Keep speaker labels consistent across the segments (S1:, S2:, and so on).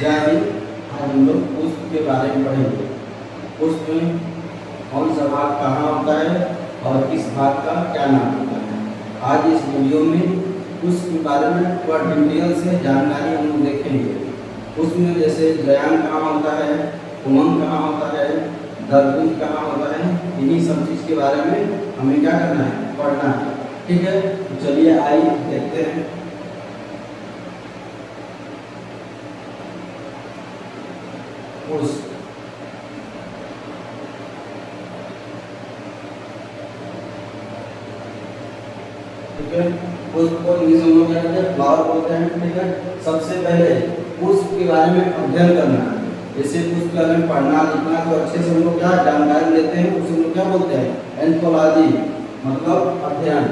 S1: यानी आज हम लोग पुष्प के बारे में पढ़ेंगे। पुष्प में कौन सा भाग कहाँ होता है और किस भाग का क्या नाम होता है। आज इस वीडियो में पुष्प के बारे में पूरा डिटेल से जानकारी हम लोग देखेंगे। पुष्प में जैसे जयान कहाँ होता है, उमंग कहाँ होता है, दलकुंज कहाँ होता है, इन्हीं सब चीज़ के बारे में हमें क्या करना है, पढ़ना है। ठीक है, तो चलिए आइए देखते हैं। पुष्प ठीक है, पुष्प को इंग्लिश में लोग क्या कहते हैं, फ्लावर बोलते हैं। ठीक है, सबसे पहले पुष्प के बारे में अध्ययन करना है। जैसे पुष्प के बारे में पढ़ना लिखना तो अच्छे से हम लोग क्या जानकारी लेते हैं, उसे हम लोग क्या बोलते हैं, एंथोलॉजी, मतलब अध्ययन।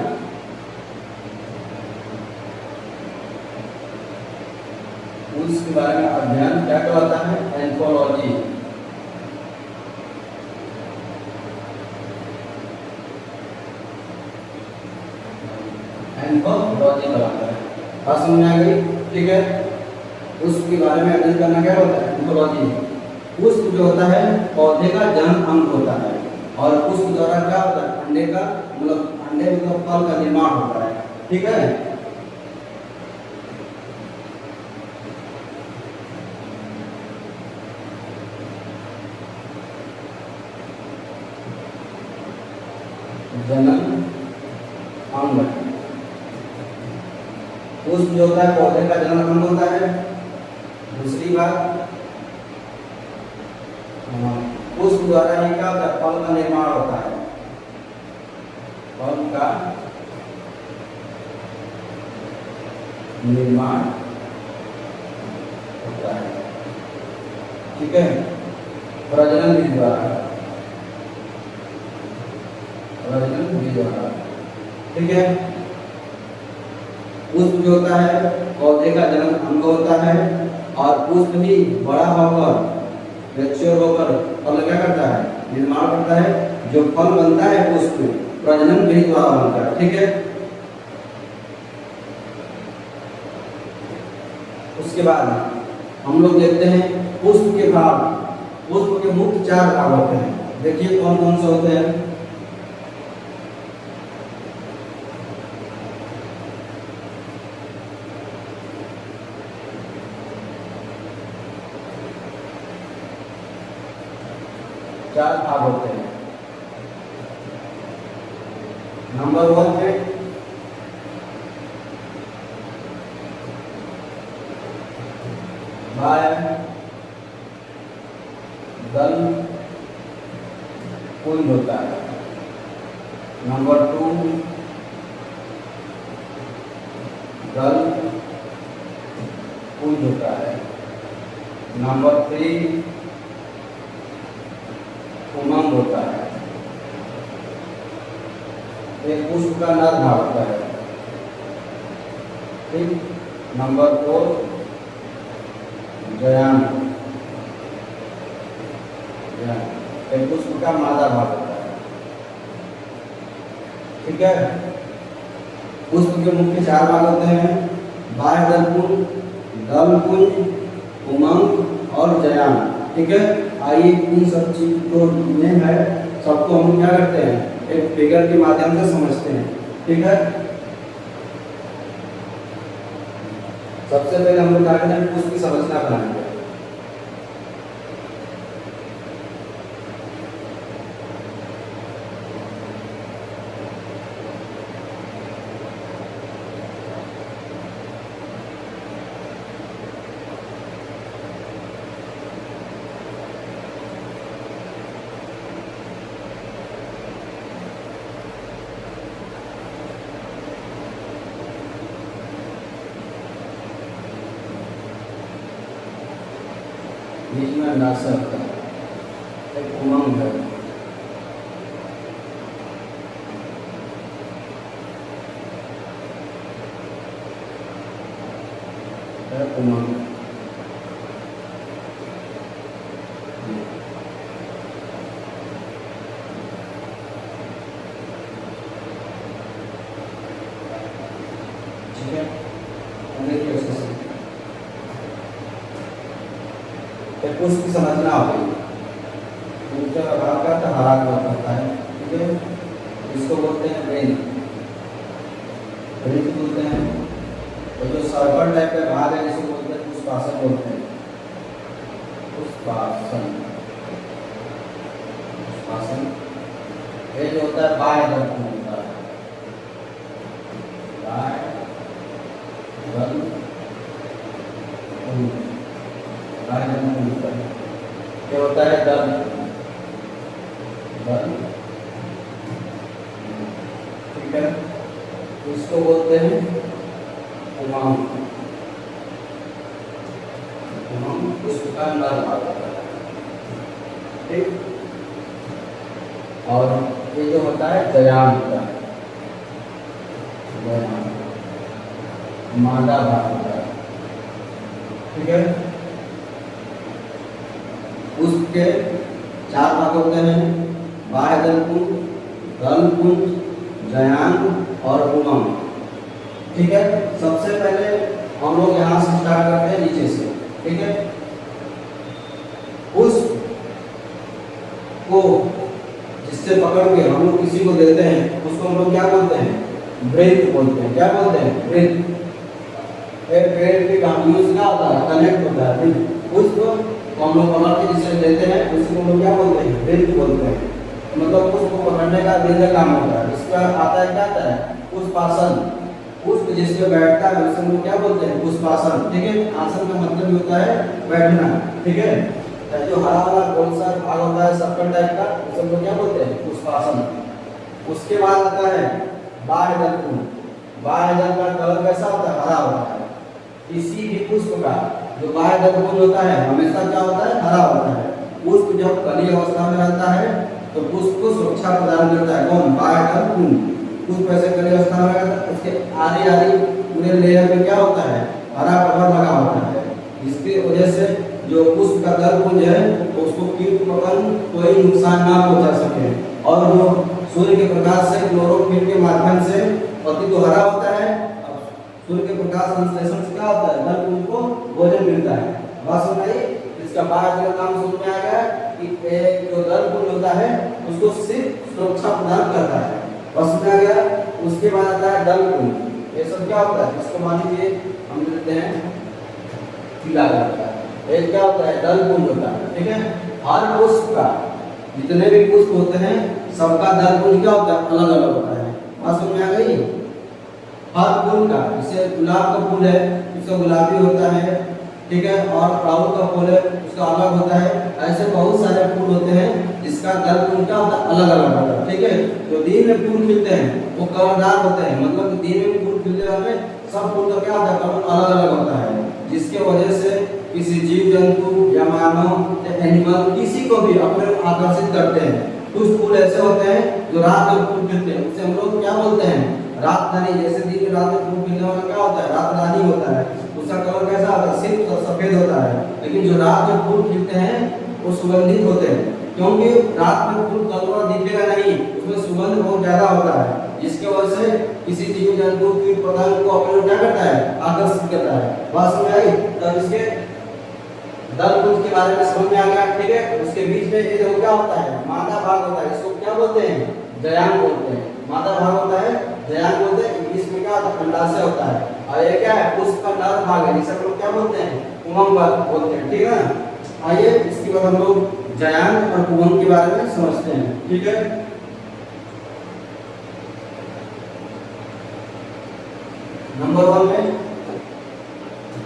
S1: पुष्प के बारे में अध्ययन क्या कहलाता है, एंथोलॉजी। एंथोलॉजी कहलाता है। बात समझ में आ गई? ठीक है, पुष्प के बारे में अध्ययन करना क्या होता है, एंथोलॉजी। पुष्प जो होता है पौधे का जन्म अंग होता है और पुष्प द्वारा क्या होता है, अंडे का मतलब अंडे मतलब फल का निर्माण होता है। ठीक है, जन्म अंग। पुष्प जो होता है पौधे का जन्म अंग होता है। दूसरी बात, पुष्प द्वारा ही क्या होता है, फल का निर्माण होता है। फल का निर्माण होता है। ठीक है, प्रजनन विधि द्वारा, प्रजनन विधि द्वारा। ठीक है, पुष्प जो होता है पौधे का जन्म अंग होता है और पुष्प ही बड़ा होकर मैच्योर होकर फल क्या करता है, निर्माण करता है। जो फल बनता है पुष्प प्रजनन विधि द्वारा बनता है। ठीक है, उसके बाद हम लोग देखते हैं पुष्प के भाग। पुष्प के मुख्य 4 भाग होते हैं। देखिए कौन कौन से होते हैं। चार भाग होते हैं। नंबर 1 है दल कुंज होता है। नंबर 2 दल कुंज होता है। नंबर 3 उमंग होता है। एक पुष्प का नर भाग होता है। ठीक, नंबर 4 जयान, एक पुष्प का मादा भाग होता है। ठीक है, पुष्प के मुख्य 4 भाग होते हैं, बाह्य दलकुंज, दलकुंज, उमंग और जयान। ठीक है, आइए इन सब चीज को नेम है, सबको हम क्या करते हैं, एक फिगर के माध्यम से समझते हैं। ठीक है, सबसे पहले हम लोग क्या करते हैं, पुष्प की संरचना बनाएंगे। बीच में नाशक एक उमंग है। उमंग ठीक है, देखिए ये पुष्प की संरचना हो गई। ऊंचा भाग का तो हरा कलर होता है, ठीक है। इसको बोलते हैं ब्रेन, ब्रेन बोलते हैं। तो जो सर्कल टाइप का भाग है जिसको बोलते हैं पुष्पासन बोलते हैं, पुष्पासन। पुष्पासन ये जो होता है बाह्य दर्पण होता है, बाह्य दर्पण, बाह्य दर्पण होता है। ये होता है दर्पण, ठीक है। इसको बोलते हैं उमांग, उमांग उसका नर भाग होता है, ठीक। और ये जो होता है जयान होता है, जयान मादा भाग होता है, ठीक है। उसके 4 भाग होते हैं, बाह्य दलपुंज, दलपुंज, जयान और उमंग, ठीक है। सबसे पहले हम लोग यहाँ से स्टार्ट करते हैं नीचे से, ठीक है। पुष्प को जिससे पकड़ के हम लोग किसी को देते हैं उसको हम लोग क्या बोलते हैं, ब्रेथ बोलते हैं। क्या बोलते हैं, ब्रेथ। पेड़ के गांठियों क्या होता है, कनेक्ट होता है। पुष्प को हम लोग पकड़ के जिसे देते हैं उसको हम लोग क्या बोलते हैं, ब्रेथ बोलते हैं। मतलब पुष्प को पकड़ने का दिन काम होता है। इसका आता है क्या आता है, पुष्पासन। पुष्प जिस पे बैठता है उसे हम लोग क्या बोलते हैं, पुष्पासन, ठीक है। आसन का मतलब भी होता है बैठना, ठीक है। जो हरा वाला गोल सा भाग होता है सर्कल टाइप का उसे हम लोग क्या बोलते हैं, पुष्पासन। उसके बाद आता है बाह्य दलपुंज। बाह्य दल का कलर कैसा होता है, हरा होता है। किसी भी पुष्प का जो बाह्य दलपुंज होता है हमेशा क्या होता है, हरा होता है। पुष्प जब कली अवस्था में रहता है तो पुष्प को सुरक्षा प्रदान करता है, कौन, बाह्य दलपुंज। पुष्प ऐसे कली अवस्था में रहता है, उसके आरी आरी पूरे लेयर में क्या होता है, हरा कवर लगा होता है। इसकी वजह से जो पुष्प का दलपुंज है तो उसको कीट पतंग कोई नुकसान ना पहुंचा सके। और जो सूर्य के प्रकाश से क्लोरोफिल के माध्यम से पत्ती तो हरा होता है, सूर्य के प्रकाश संश्लेषण से क्या होता है, दलपुंज को भोजन मिलता है। बात सुनाई। इसका बाह्य दल काम समझ में आ गया कि जो दलपुंज होता है उसको सिर्फ सुरक्षा प्रदान करता है, बस में आ गया। उसके बाद आता है दलपुंज। ये सब क्या होता है, इसको मान लीजिए हम लेते हैं पीला कलर का, ये क्या होता है, दलपुंज होता है, ठीक है। हर पुष्प का जितने भी पुष्प होते हैं सबका दलपुंज क्या होता है, अलग अलग होता है। बात समझ में आ गई। हर फूल का, जैसे गुलाब का फूल है उसका गुलाबी होता है, ठीक है। और अड़हुल का फूल है उसका अलग होता है। ऐसे बहुत सारे फूल होते हैं जिसका दलपुंज क्या होता है, अलग अलग होता है, ठीक है। जो दिन में फूल खिलते हैं वो कलरदार होते हैं, मतलब दिन में फूल खिलते वाले सब फूल का क्या होता है, कलर अलग अलग होता है। जिसके वजह से किसी जीव जंतु या मानव या एनिमल किसी को भी अपने आकर्षित करते हैं। कुछ फूल ऐसे होते हैं जो रात में फूल खिलते हैं, उसे हम लोग क्या बोलते हैं, रात रानी। जैसे दिन में रात में फूल खिलने वाला क्या होता है, रात रानी होता है। उसका कलर कैसा होता है, सिर्फ सफेद होता है। लेकिन जो रात में फूल खिलते हैं वो सुगंधित होते हैं, क्योंकि रात में फूल कलर दिखेगा नहीं, उसमें सुगंध बहुत ज्यादा होता है। जिसके वजह से किसी जीव जंतु कीट पतंग को अपने क्या करता है, आकर्षित करता है। बात समझ आई। तब इसके दलपुंज के बारे में समझ में आ गया, ठीक है। उसके बीच में ये जो क्या होता है, मादा भाग होता है, इसको क्या बोलते हैं, जयान बोलते हैं। मादा भाग होता है जयान बोलते हैं। इसमें क्या होता है, अंडाशय होता है। और ये क्या है, पुष्प का नर भाग है, जिसे हम लोग क्या बोलते हैं, उमंग बोलते हैं, ठीक है। आइए इसके बाद हम लोग जयान और उमंग के बारे में समझते हैं, ठीक है। नंबर 1 में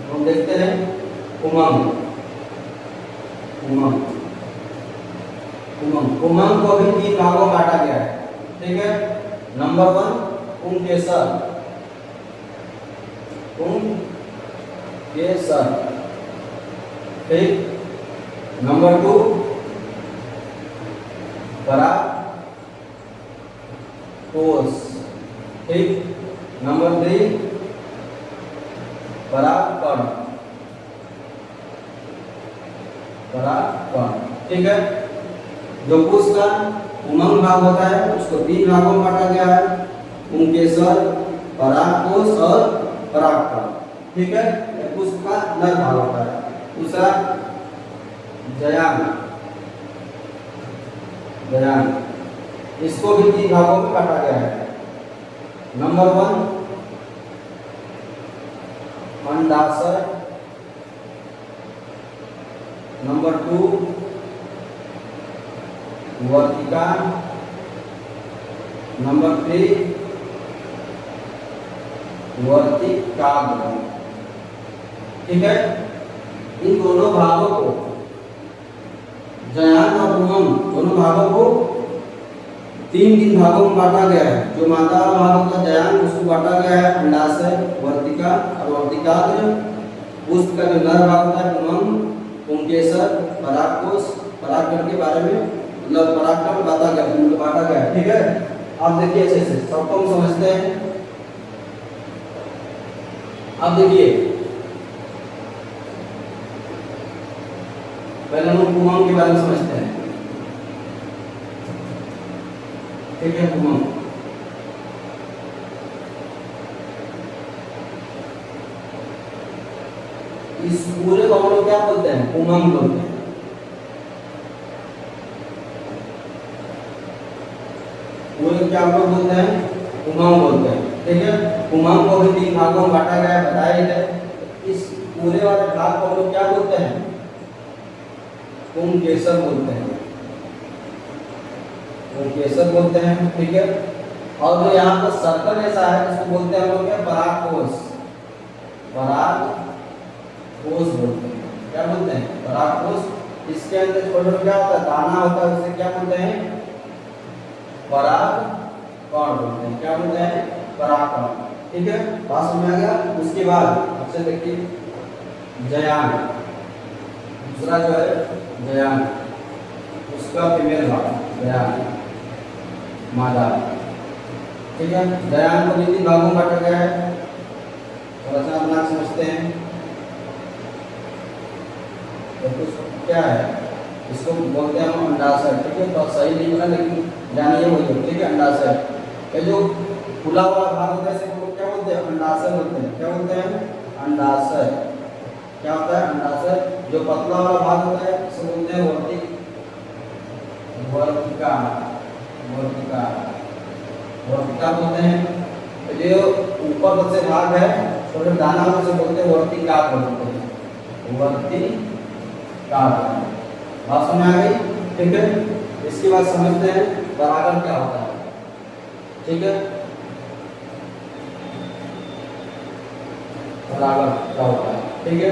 S1: हम देखते हैं उमंग। उमंग उमंग उमंग को भी 3 भागों में बांटा गया है, ठीक है। नंबर 1 पुंकेसर, पुंकेसर, ठीक। नंबर 2 परागकोश, ठीक। नंबर 3 परागकण, परागकण, ठीक है। जो पुष्प का उमंग भाग होता है उसको 3 भागों में बांटा गया है, पुंकेसर, परागकोश और परागकण, ठीक है। पुष्प का नर भाग होता है। दूसरा जयान, जयान। इसको भी 3 भागों में बांटा गया है। नंबर 1 अंडाशय, नंबर 2 वर्तिका, नंबर 3 वर्तिकाग्र। ठीक है, इन दोनों भागों को, जयान और पुंगम दोनों भागों को 3 भागों में बांटा गया है। जो मादा वाला भाग होता है जयान, उसको बांटा गया है अंडाशय, वर्तिका और वर्तिकाग्र। पुष्प का जो नर भाग होता है पुंगम, पुंकेसर, परागकोश। परागकण के बारे में मतलब परागकण बांटा गया है। ठीक है, आप देखिए अच्छे से, सबको हम समझते हैं। अब देखिए, पहले हम पुंगम के बारे में समझते हैं। ठीक है, पुंगम इस पूरे को हम लोग क्या बोलते हैं? पुंगम बोलते हैं। पूरे क्या हम लोग बोलते हैं? पुंगम बोलते हैं। ठीक है, पुंगम को भी 3 भागों में बांटा गया है, बताया है। इस पूरे वाले भाग को हम लोग क्या बोलते हैं? पुंकेसर बोलते हैं, पुंकेसर बोलते हैं। ठीक है, और जो यहाँ पर सर्कल ऐसा है इसको बोलते हैं हम लोग क्या? परागकोश, परागकोश बोलते हैं। क्या बोलते हैं? परागकोश। इसके अंदर छोटे क्या होता है? दाना होता है, उसे क्या बोलते हैं? परागकण बोलते हैं। क्या बोलते हैं? परागकण। ठीक है, बात समझ आ गया। उसके बाद अच्छा देखिए, जयान, दूसरा जो है जयान, उसका फीमेल भाग जयान, मादा। ठीक है, जयान को 3 भागों में बांटा गया है। रचना अपना समझते हैं। तो कुछ क्या है, इसको बोलते हैं हम अंडाशय। ठीक है, तो सही नहीं बना लेकिन जानिए वही। ठीक है, अंडाशय। ये जो खुला हुआ भाग होता है इसे क्या बोलते हैं? अंडाशय बोलते हैं। क्या बोलते हैं? अंडाशय। क्या होता है? अंडाशय। जो पतला वाला भाग होता है इसे बोलते हैं वर्तिका, वर्तिका, वर्तिका बोलते हैं। जो ऊपर से भाग है छोटे दाना उसे बोलते हैं वर्तिकाग्र बोलते हैं, वर्तिकाग्र। बात समझ आ गई? ठीक है, इसके बाद समझते हैं परागण क्या होता है। ठीक है, परागण क्या होता है? ठीक है,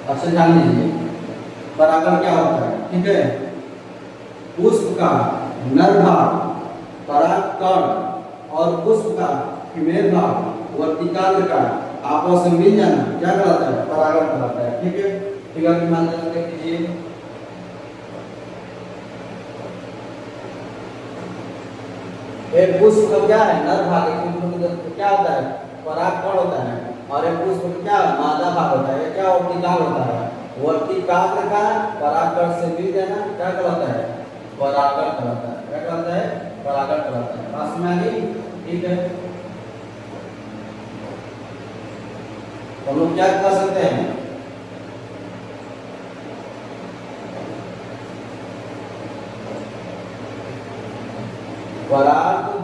S1: अच्छा जान लीजिए परागण क्या होता है। ठीक है, पुष्प का नर भाग परागकण और पुष्प का फीमेल भाग वर्तिकाग्र का आपस में मिल जाना क्या कहलाता है? परागण कहलाता है। ठीक है, फिगर की मात्रा देख लीजिए। एक पुष्प का क्या है? नर भाग। एक क्या होता है? परागकण होता है। और एक पुष्प क्या है? मादा भाग होता है। क्या वर्तिकाग्र होता है? वर्तिकाग्र का परागकण से मिल जाना क्या कहलाता है? परागण कहलाता है। क्या कहलाता है? परागण कहलाता है। बात समझ आ गई? ठीक है, हम लोग क्या कर सकते हैं? परागकण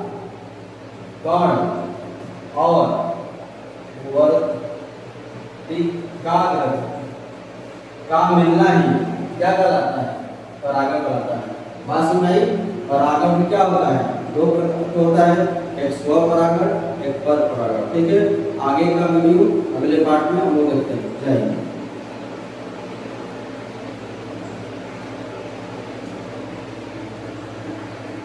S1: और वर्तिकाग्र का मिलना ही क्या कहलाता है? परागण कहलाता है। बात समझ आई? परागण में क्या होता है? 2 प्रकार का होता है, एक स्व परागण, एक पर परागण। ठीक है, आगे का वीडियो अगले पार्ट में हम लोग देखते हैं। जय हिंद।